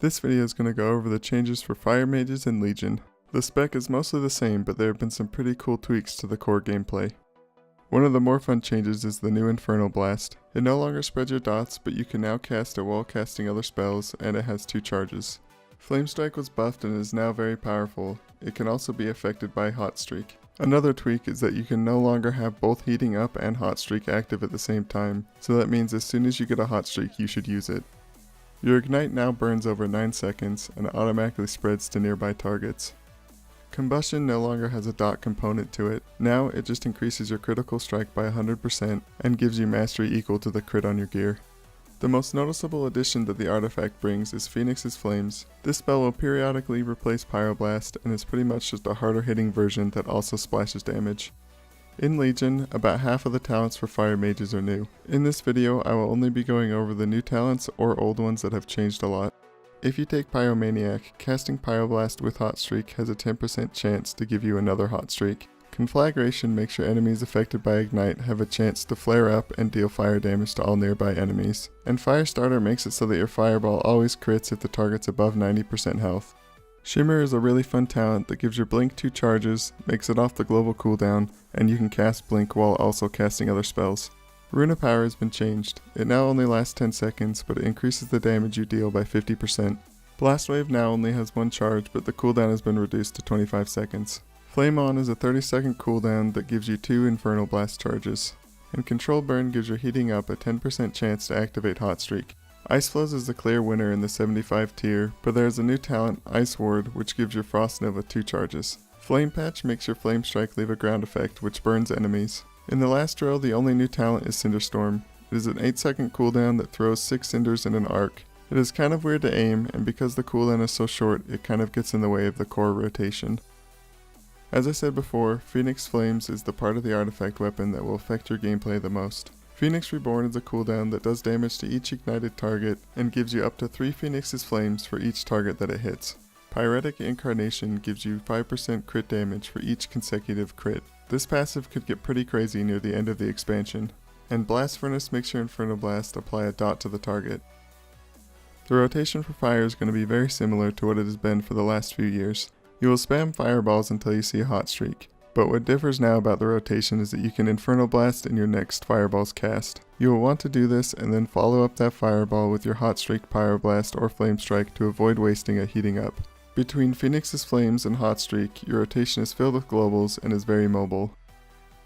This video is going to go over the changes for Fire Mages and Legion. The spec is mostly the same, but there have been some pretty cool tweaks to the core gameplay. One of the more fun changes is the new Infernal Blast. It no longer spreads your dots, but you can now cast it while casting other spells, and it has 2 charges. Flame Strike was buffed and is now very powerful. It can also be affected by Hot Streak. Another tweak is that you can no longer have both Heating Up and Hot Streak active at the same time, so that means as soon as you get a Hot Streak you should use it. Your Ignite now burns over 9 seconds and automatically spreads to nearby targets. Combustion no longer has a dot component to it. Now it just increases your critical strike by 100% and gives you mastery equal to the crit on your gear. The most noticeable addition that the artifact brings is Phoenix's Flames. This spell will periodically replace Pyroblast and is pretty much just a harder hitting version that also splashes damage. In Legion, about half of the talents for Fire Mages are new. In this video, I will only be going over the new talents or old ones that have changed a lot. If you take Pyromaniac, casting Pyroblast with Hot Streak has a 10% chance to give you another Hot Streak. Conflagration makes your enemies affected by Ignite have a chance to flare up and deal fire damage to all nearby enemies. And Firestarter makes it so that your fireball always crits if the target's above 90% health. Shimmer is a really fun talent that gives your Blink 2 charges, makes it off the global cooldown, and you can cast Blink while also casting other spells. Rune of Power has been changed. It now only lasts 10 seconds, but it increases the damage you deal by 50%. Blast Wave now only has 1 charge, but the cooldown has been reduced to 25 seconds. Flame On is a 30-second cooldown that gives you 2 Infernal Blast charges. And Control Burn gives your Heating Up a 10% chance to activate Hot Streak. Ice Flows is the clear winner in the 75 tier, but there is a new talent, Ice Ward, which gives your Frost Nova 2 charges. Flame Patch makes your Flame Strike leave a ground effect, which burns enemies. In the last row, the only new talent is Cinderstorm. It is an 8-second cooldown that throws 6 cinders in an arc. It is kind of weird to aim, and because the cooldown is so short, it kind of gets in the way of the core rotation. As I said before, Phoenix Flames is the part of the artifact weapon that will affect your gameplay the most. Phoenix Reborn is a cooldown that does damage to each ignited target and gives you up to 3 Phoenix's Flames for each target that it hits. Pyretic Incarnation gives you 5% crit damage for each consecutive crit. This passive could get pretty crazy near the end of the expansion. And Blast Furnace makes your Infernal Blast apply a dot to the target. The rotation for fire is going to be very similar to what it has been for the last few years. You will spam fireballs until you see a Hot Streak. But what differs now about the rotation is that you can Infernal Blast in your next fireball's cast. You will want to do this and then follow up that fireball with your Hot Streak, Pyroblast, or Flame Strike to avoid wasting a Heating Up. Between Phoenix's Flames and Hot Streak, your rotation is filled with globals and is very mobile.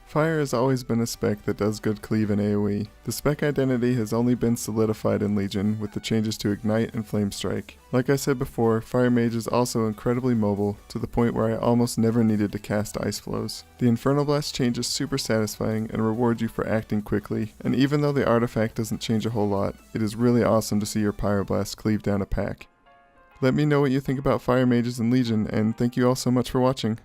Fire has always been a spec that does good cleave in AoE. The spec identity has only been solidified in Legion with the changes to Ignite and Flame Strike. Like I said before, Fire Mage is also incredibly mobile, to the point where I almost never needed to cast Ice Flows. The Infernal Blast change is super satisfying and rewards you for acting quickly, and even though the artifact doesn't change a whole lot, it is really awesome to see your Pyroblast cleave down a pack. Let me know what you think about Fire Mages and Legion, and thank you all so much for watching.